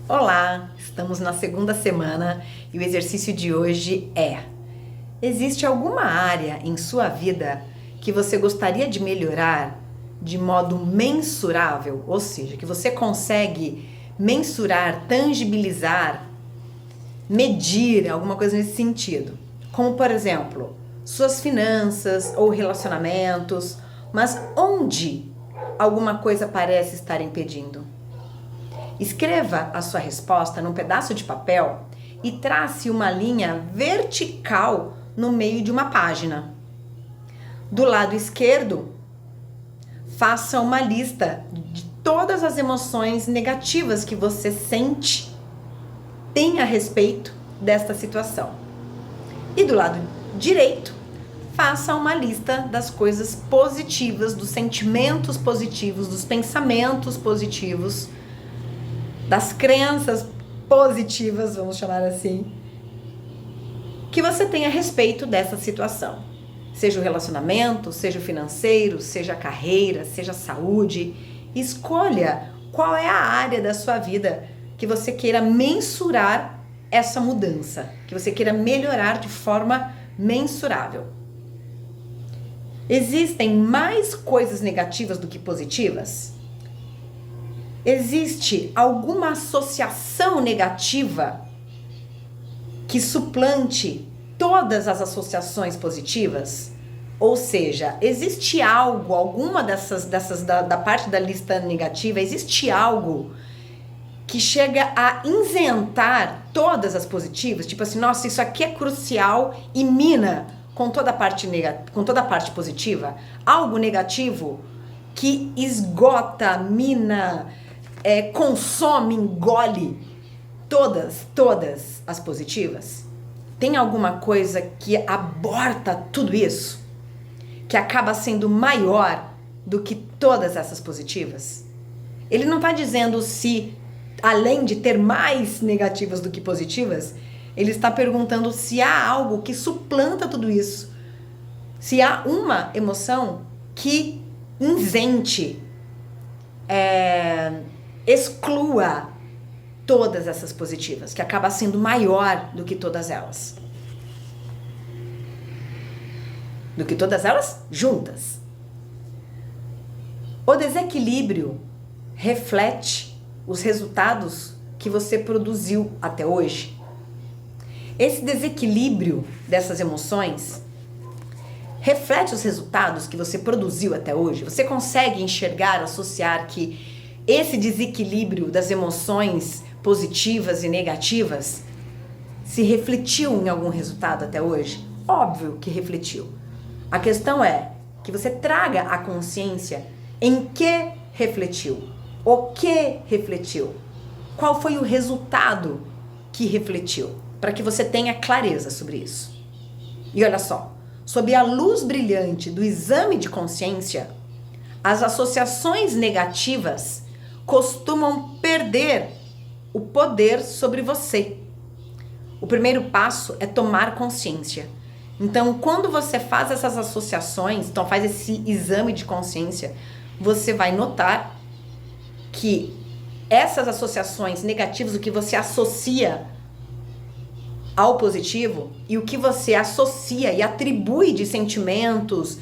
Olá, estamos na segunda semana e o exercício de hoje é: existe alguma área em sua vida que você gostaria de melhorar de modo mensurável? Ou seja, que você consegue mensurar, tangibilizar, medir alguma coisa nesse sentido. Como, por exemplo, suas finanças ou relacionamentos, mas onde alguma coisa parece estar impedindo? Escreva a sua resposta num pedaço de papel e trace uma linha vertical no meio de uma página. Do lado esquerdo, faça uma lista de todas as emoções negativas que você tem a respeito desta situação. E do lado direito, faça uma lista das coisas positivas, dos sentimentos positivos, dos pensamentos positivos, das crenças positivas, vamos chamar assim, que você tem a respeito dessa situação. Seja o relacionamento, seja o financeiro, seja a carreira, seja a saúde. Escolha qual é a área da sua vida que você queira mensurar essa mudança, que você queira melhorar de forma mensurável. Existem mais coisas negativas do que positivas? Existe alguma associação negativa que suplante todas as associações positivas? Ou seja, existe algo, alguma dessas da parte da lista negativa, existe algo que chega a isentar todas as positivas? Tipo assim, nossa, isso aqui é crucial e mina com toda a parte com toda a parte positiva? Algo negativo que esgota, mina, consome, engole todas as positivas? Tem alguma coisa que aborta tudo isso? Que acaba sendo maior do que todas essas positivas? Ele não está dizendo se, além de ter mais negativas do que positivas, ele está perguntando se há algo que suplanta tudo isso. Se há uma emoção que isente, exclua todas essas positivas, que acaba sendo maior do que todas elas. Do que todas elas juntas. O desequilíbrio reflete os resultados que você produziu até hoje. Esse desequilíbrio dessas emoções reflete os resultados que você produziu até hoje. Você consegue enxergar, associar que esse desequilíbrio das emoções positivas e negativas se refletiu em algum resultado até hoje? Óbvio que refletiu. A questão é que você traga a consciência em que refletiu, o que refletiu, qual foi o resultado que refletiu, para que você tenha clareza sobre isso. E olha só, sob a luz brilhante do exame de consciência, as associações negativas costumam perder o poder sobre você. O primeiro passo é tomar consciência. Então, quando você faz essas associações, então faz esse exame de consciência, você vai notar que essas associações negativas, o que você associa ao positivo e o que você associa e atribui de sentimentos,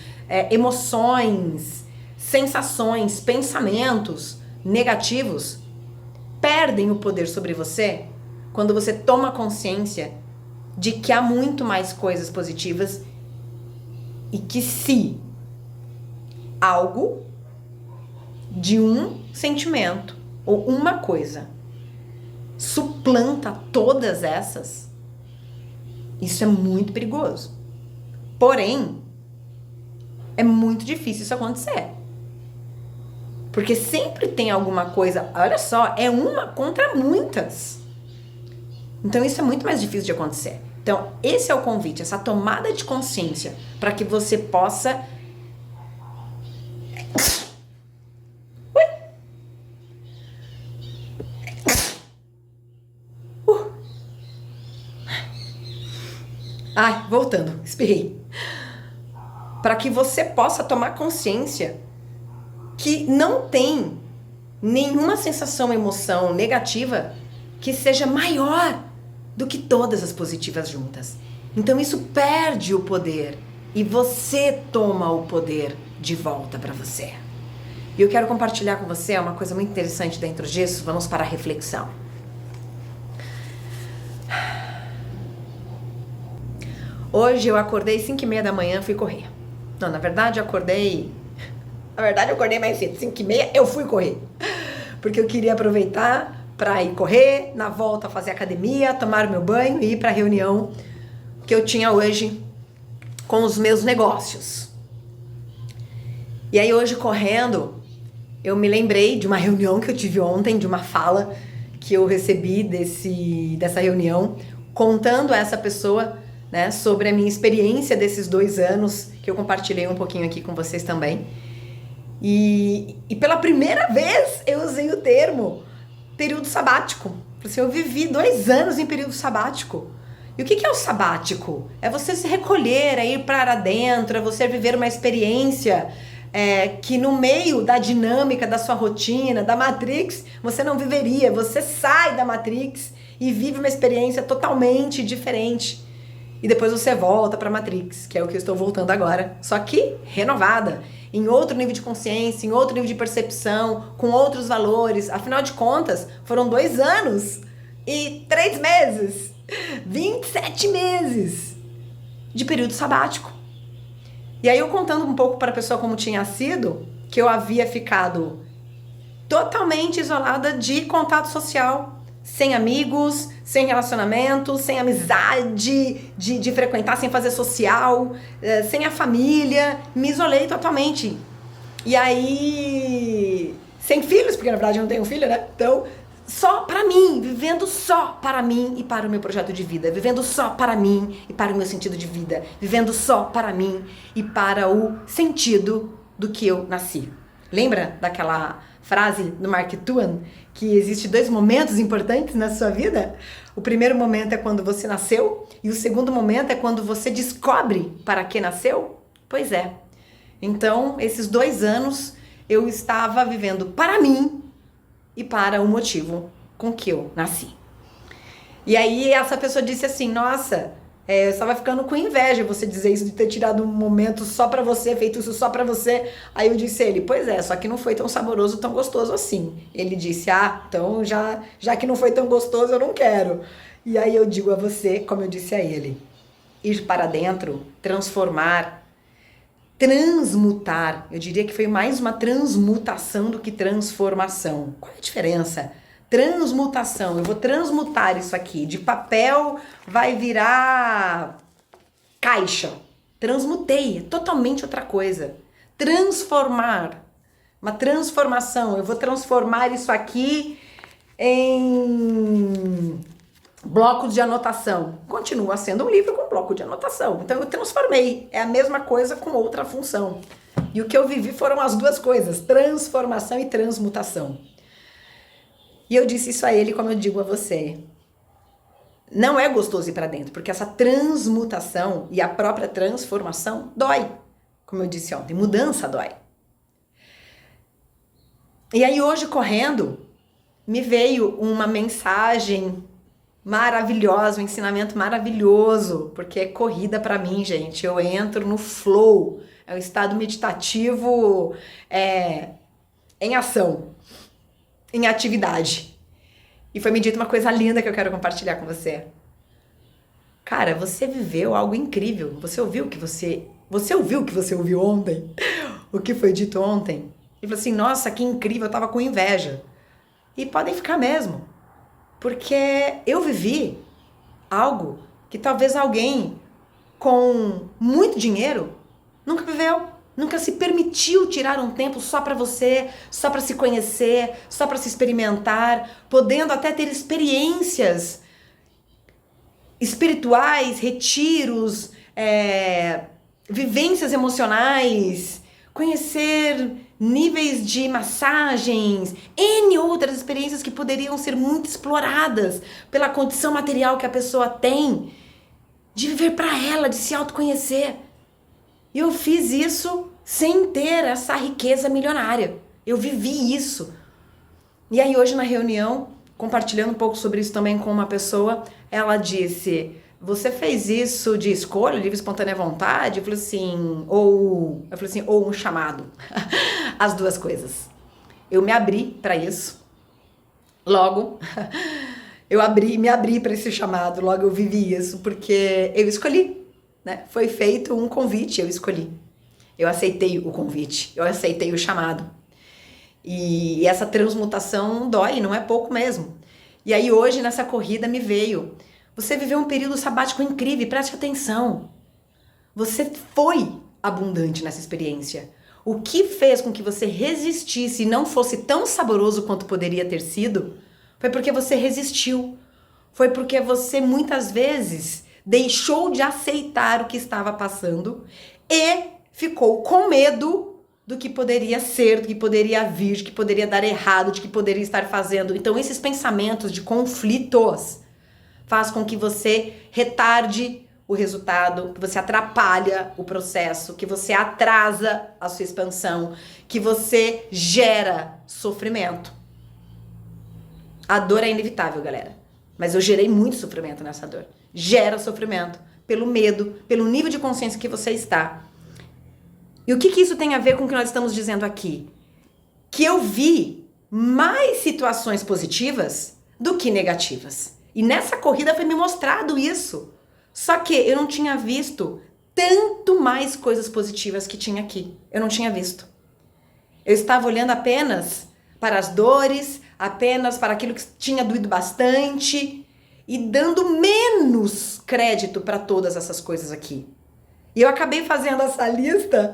emoções, sensações, pensamentos negativos, perdem o poder sobre você quando você toma consciência de que há muito mais coisas positivas e que se algo de um sentimento ou uma coisa suplanta todas essas, isso é muito perigoso. Porém, é muito difícil isso acontecer. Porque sempre tem alguma coisa, olha só, é uma contra muitas. Então isso é muito mais difícil de acontecer. Então esse é o convite, essa tomada de consciência, para que você possa... Ai, voltando, espirrei. Para que você possa tomar consciência que não tem nenhuma sensação, emoção negativa que seja maior do que todas as positivas juntas. Então isso perde o poder e você toma o poder de volta para você. E eu quero compartilhar com você uma coisa muito interessante dentro disso. Vamos para a reflexão. Hoje eu acordei 5h30 da manhã, fui correr. Não, na verdade eu acordei mais cedo, 5h30 eu fui correr. Porque eu queria aproveitar para ir correr, na volta fazer academia, tomar o meu banho e ir para a reunião que eu tinha hoje com os meus negócios. E aí hoje correndo, eu me lembrei de uma reunião que eu tive ontem, de uma fala que eu recebi dessa reunião, contando a essa pessoa, né, sobre a minha experiência desses 2 anos, que eu compartilhei um pouquinho aqui com vocês também. E pela primeira vez eu usei o termo período sabático. Assim, eu vivi 2 anos em período sabático. E o que é o sabático? É você se recolher, é ir para dentro, é você viver uma experiência que no meio da dinâmica da sua rotina, da Matrix, você não viveria. Você sai da Matrix e vive uma experiência totalmente diferente. E depois você volta para a Matrix, que é o que eu estou voltando agora, só que renovada, em outro nível de consciência, em outro nível de percepção, com outros valores. Afinal de contas, foram 2 anos e 3 meses, 27 meses de período sabático. E aí eu contando um pouco para a pessoa como tinha sido, que eu havia ficado totalmente isolada de contato social, sem amigos, sem relacionamento, sem amizade, de frequentar, sem fazer social, sem a família, me isolei totalmente. E aí, sem filhos, porque na verdade eu não tenho filho, né? Então, só para mim, vivendo só para mim e para o meu projeto de vida, vivendo só para mim e para o meu sentido de vida, vivendo só para mim e para o sentido do que eu nasci. Lembra daquela frase do Mark Twain, que existe 2 momentos importantes na sua vida? O primeiro momento é quando você nasceu e o segundo momento é quando você descobre para que nasceu? Pois é. Então, esses 2 anos eu estava vivendo para mim e para o motivo com que eu nasci. E aí essa pessoa disse assim, nossa, eu estava ficando com inveja você dizer isso, de ter tirado um momento só pra você, feito isso só pra você. Aí eu disse a ele, pois é, só que não foi tão saboroso, tão gostoso assim. Ele disse, então já que não foi tão gostoso, eu não quero. E aí eu digo a você, como eu disse a ele, ir para dentro, transformar, transmutar. Eu diria que foi mais uma transmutação do que transformação. Qual é a diferença? Transmutação, eu vou transmutar isso aqui, de papel vai virar caixa. Transmutei, é totalmente outra coisa. Transformar, uma transformação, eu vou transformar isso aqui em bloco de anotação. Continua sendo um livro com bloco de anotação, então eu transformei, é a mesma coisa com outra função. E o que eu vivi foram as 2 coisas, transformação e transmutação. E eu disse isso a ele, como eu digo a você. Não é gostoso ir para dentro, porque essa transmutação e a própria transformação dói. Como eu disse ontem, mudança dói. E aí hoje, correndo, me veio uma mensagem maravilhosa, um ensinamento maravilhoso, porque é corrida para mim, gente. Eu entro no flow, é um estado meditativo em ação. Em atividade. E foi me dito uma coisa linda que eu quero compartilhar com você. Cara, você viveu algo incrível. Você ouviu o que você ouviu ontem? O que foi dito ontem? E falou assim, nossa, que incrível, eu tava com inveja. E podem ficar mesmo. Porque eu vivi algo que talvez alguém com muito dinheiro nunca viveu. Nunca se permitiu tirar um tempo só para você, só para se conhecer, só para se experimentar, podendo até ter experiências espirituais, retiros, vivências emocionais, conhecer níveis de massagens, N outras experiências que poderiam ser muito exploradas pela condição material que a pessoa tem, de viver para ela, de se autoconhecer. E eu fiz isso sem ter essa riqueza milionária. Eu vivi isso. E aí hoje na reunião, compartilhando um pouco sobre isso também com uma pessoa, ela disse: você fez isso de escolha, livre, espontânea vontade? Eu falei assim, ou um chamado. As duas coisas. Eu me abri para isso. Logo, me abri para esse chamado, logo eu vivi isso, porque eu escolhi, né? Foi feito um convite, eu escolhi. Eu aceitei o convite, eu aceitei o chamado. E essa transmutação dói, não é pouco mesmo. E aí hoje nessa corrida me veio: você viveu um período sabático incrível, preste atenção. Você foi abundante nessa experiência. O que fez com que você resistisse e não fosse tão saboroso quanto poderia ter sido, foi porque você resistiu. Foi porque você muitas vezes deixou de aceitar o que estava passando e ficou com medo do que poderia ser, do que poderia vir, de que poderia dar errado, de que poderia estar fazendo. Então esses pensamentos de conflitos faz com que você retarde o resultado, que você atrapalha o processo, que você atrasa a sua expansão, que você gera sofrimento. A dor é inevitável, galera. Mas eu gerei muito sofrimento nessa dor. Gera sofrimento pelo medo, pelo nível de consciência que você está. E o que isso tem a ver com o que nós estamos dizendo aqui? Que eu vi mais situações positivas do que negativas. E nessa corrida foi me mostrado isso. Só que eu não tinha visto tanto mais coisas positivas que tinha aqui. Eu não tinha visto. Eu estava olhando apenas para as dores, apenas para aquilo que tinha doído bastante e dando menos crédito para todas essas coisas aqui. E eu acabei fazendo essa lista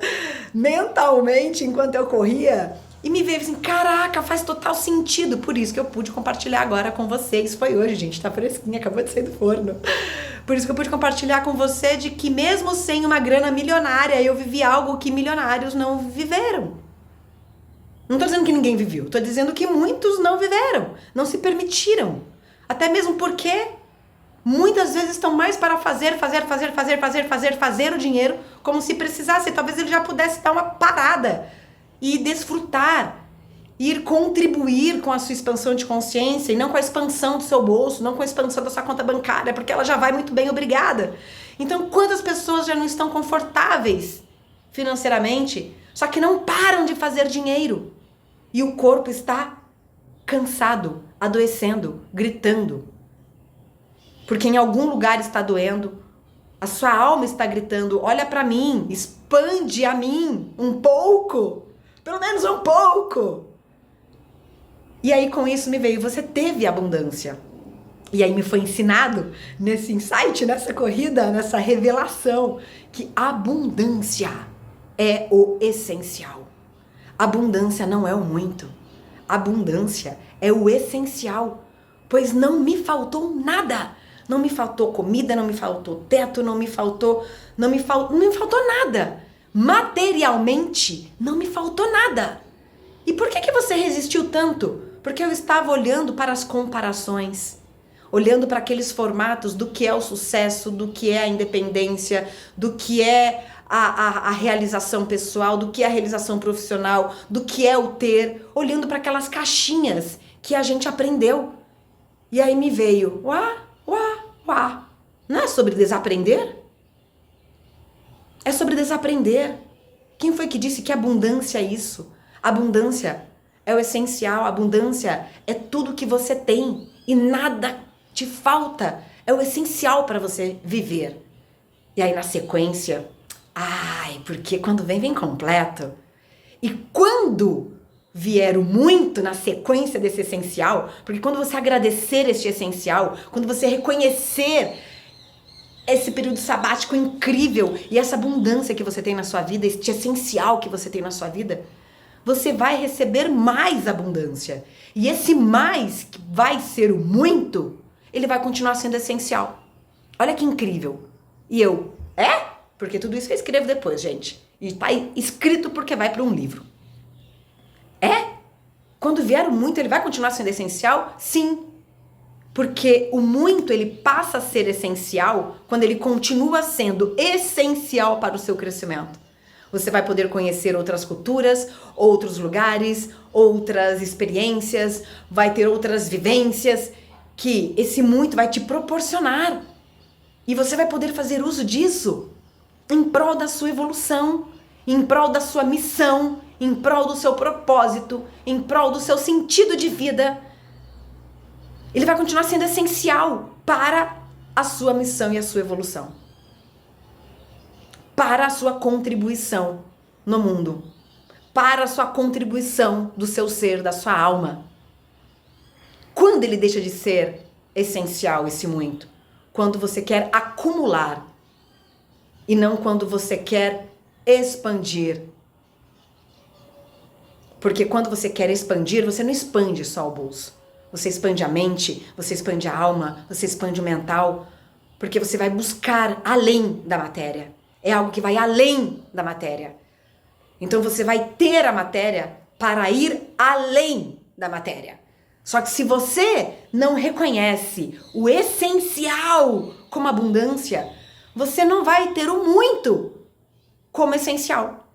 mentalmente enquanto eu corria e me veio assim: caraca, faz total sentido. Por isso que eu pude compartilhar agora com vocês. Foi hoje, gente, tá fresquinha, acabou de sair do forno. Por isso que eu pude compartilhar com você de que mesmo sem uma grana milionária, eu vivi algo que milionários não viveram. Não tô dizendo que ninguém viveu, tô dizendo que muitos não viveram, não se permitiram. Até mesmo porque muitas vezes estão mais para fazer o dinheiro, como se precisasse. Talvez ele já pudesse dar uma parada e desfrutar, ir contribuir com a sua expansão de consciência e não com a expansão do seu bolso, não com a expansão da sua conta bancária, porque ela já vai muito bem, obrigada. Então, quantas pessoas já não estão confortáveis financeiramente, só que não param de fazer dinheiro e o corpo está cansado, adoecendo, gritando? Porque em algum lugar está doendo, a sua alma está gritando: olha para mim, expande a mim um pouco, pelo menos um pouco. E aí com isso me veio: você teve abundância. E aí me foi ensinado nesse insight, nessa corrida, nessa revelação, que abundância é o essencial. Abundância não é o muito. Abundância é o essencial, pois não me faltou nada. Não me faltou comida, não me faltou teto, não me faltou nada. Materialmente, não me faltou nada. E por que você resistiu tanto? Porque eu estava olhando para as comparações, olhando para aqueles formatos do que é o sucesso, do que é a independência, do que é a realização pessoal, do que é a realização profissional, do que é o ter, olhando para aquelas caixinhas que a gente aprendeu. E aí me veio: não é sobre desaprender? É sobre desaprender. Quem foi que disse que abundância é isso? Abundância é o essencial, abundância é tudo que você tem e nada te falta. É o essencial para você viver. E aí na sequência, porque quando vem completo. E quando vier o muito na sequência desse essencial, porque quando você agradecer este essencial, quando você reconhecer esse período sabático incrível e essa abundância que você tem na sua vida, este essencial que você tem na sua vida, você vai receber mais abundância. E esse mais, que vai ser o muito, ele vai continuar sendo essencial. Olha que incrível. E eu, porque tudo isso eu escrevo depois, gente. E tá escrito porque vai para um livro. Quando vier o muito, ele vai continuar sendo essencial? Sim. Porque o muito, ele passa a ser essencial quando ele continua sendo essencial para o seu crescimento. Você vai poder conhecer outras culturas, outros lugares, outras experiências, vai ter outras vivências que esse muito vai te proporcionar. E você vai poder fazer uso disso em prol da sua evolução, em prol da sua missão, em prol do seu propósito, em prol do seu sentido de vida. Ele vai continuar sendo essencial para a sua missão e a sua evolução, para a sua contribuição no mundo, para a sua contribuição do seu ser, da sua alma. Quando ele deixa de ser essencial, esse muito? Quando você quer acumular e não quando você quer expandir. Porque quando você quer expandir, você não expande só o bolso. Você expande a mente, você expande a alma, você expande o mental, porque você vai buscar além da matéria. É algo que vai além da matéria. Então você vai ter a matéria para ir além da matéria. Só que se você não reconhece o essencial como abundância, você não vai ter o muito como essencial.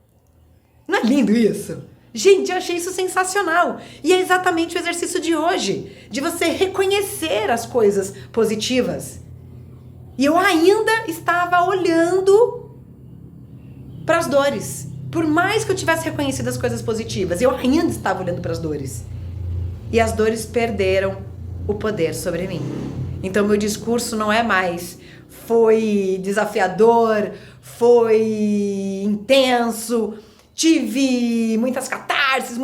Não é lindo isso? Gente, eu achei isso sensacional. E é exatamente o exercício de hoje, de você reconhecer as coisas positivas. E eu ainda estava olhando para as dores. Por mais que eu tivesse reconhecido as coisas positivas, eu ainda estava olhando para as dores. E as dores perderam o poder sobre mim. Então meu discurso não é mais foi desafiador, foi intenso, tive muitas catarses,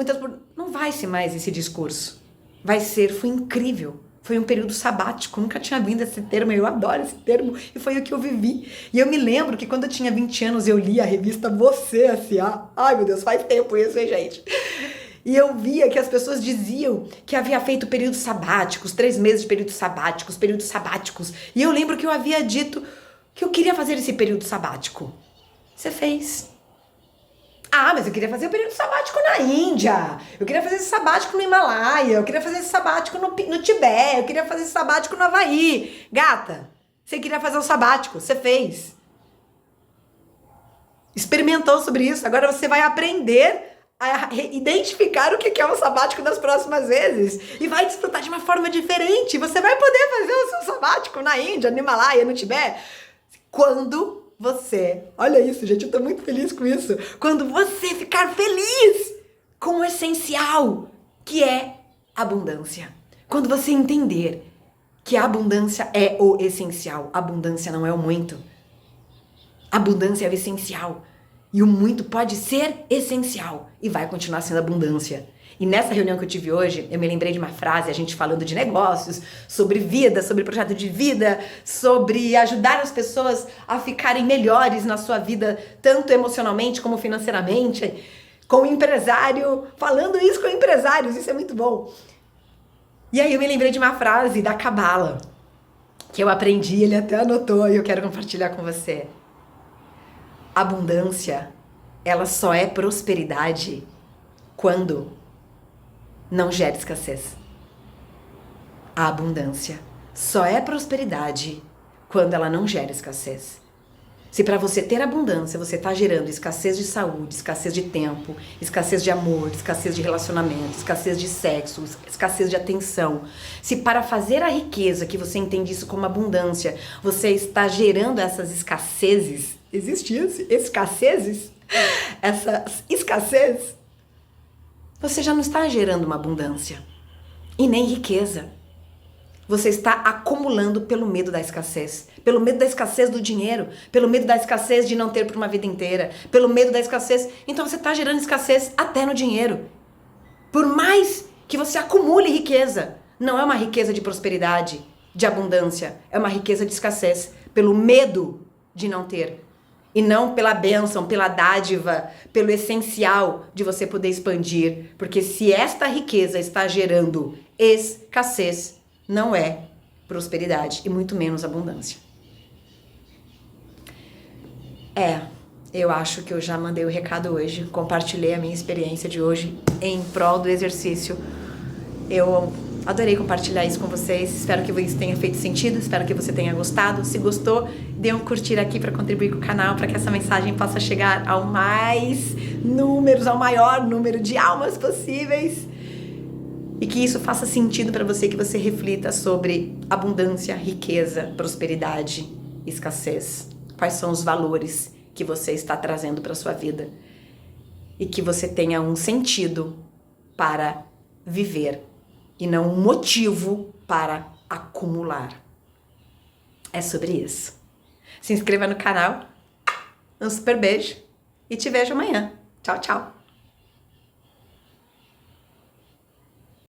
não vai ser mais esse discurso. Vai ser, foi incrível. Foi um período sabático, nunca tinha vindo esse termo, eu adoro esse termo, e foi o que eu vivi. E eu me lembro que quando eu tinha 20 anos, eu li a revista Você S.A. Ai, meu Deus, faz tempo isso, hein, gente? E eu via que as pessoas diziam que havia feito períodos sabáticos, 3 meses de períodos sabáticos. E eu lembro que eu havia dito que eu queria fazer esse período sabático. Você fez. Ah, mas eu queria fazer o período sabático na Índia, eu queria fazer esse sabático no Himalaia, eu queria fazer esse sabático no Tibete, eu queria fazer esse sabático no Havaí. Gata, você queria fazer o sabático, você fez. Experimentou sobre isso, agora você vai aprender a identificar o que é um sabático nas próximas vezes e vai desfrutar de uma forma diferente. Você vai poder fazer o seu sabático na Índia, no Himalaia, no Tibete, quando você, olha isso, gente, eu tô muito feliz com isso. Quando você ficar feliz com o essencial, que é abundância. Quando você entender que a abundância é o essencial, a abundância não é o muito. A abundância é o essencial. E o muito pode ser essencial e vai continuar sendo abundância. E nessa reunião que eu tive hoje, eu me lembrei de uma frase, a gente falando de negócios, sobre vida, sobre projeto de vida, sobre ajudar as pessoas a ficarem melhores na sua vida, tanto emocionalmente como financeiramente, com o empresário, falando isso com empresários, isso é muito bom. E aí eu me lembrei de uma frase da Cabala, que eu aprendi, ele até anotou e eu quero compartilhar com você. Abundância, ela só é prosperidade quando não gera escassez. A abundância só é prosperidade quando ela não gera escassez. Se para você ter abundância, você está gerando escassez de saúde, escassez de tempo, escassez de amor, escassez de relacionamento, escassez de sexo, escassez de atenção. Se para fazer a riqueza, que você entende isso como abundância, você está gerando essas escassezes, existe isso? Escassezes? Essas escassez, você já não está gerando uma abundância e nem riqueza. Você está acumulando pelo medo da escassez, pelo medo da escassez do dinheiro, pelo medo da escassez de não ter por uma vida inteira, pelo medo da escassez. Então você está gerando escassez até no dinheiro. Por mais que você acumule riqueza, não é uma riqueza de prosperidade, de abundância, é uma riqueza de escassez, pelo medo de não ter. E não pela bênção, pela dádiva, pelo essencial de você poder expandir. Porque se esta riqueza está gerando escassez, não é prosperidade e muito menos abundância. Eu acho que eu já mandei o recado hoje, compartilhei a minha experiência de hoje em prol do exercício. Eu Adorei compartilhar isso com vocês. Espero que isso tenha feito sentido. Espero que você tenha gostado. Se gostou, dê um curtir aqui para contribuir com o canal, para que essa mensagem possa chegar ao maior número de almas possíveis. E que isso faça sentido para você, que você reflita sobre abundância, riqueza, prosperidade, escassez. Quais são os valores que você está trazendo para sua vida? E que você tenha um sentido para viver e não um motivo para acumular. É sobre isso. Se inscreva no canal, um super beijo e te vejo amanhã. Tchau, tchau!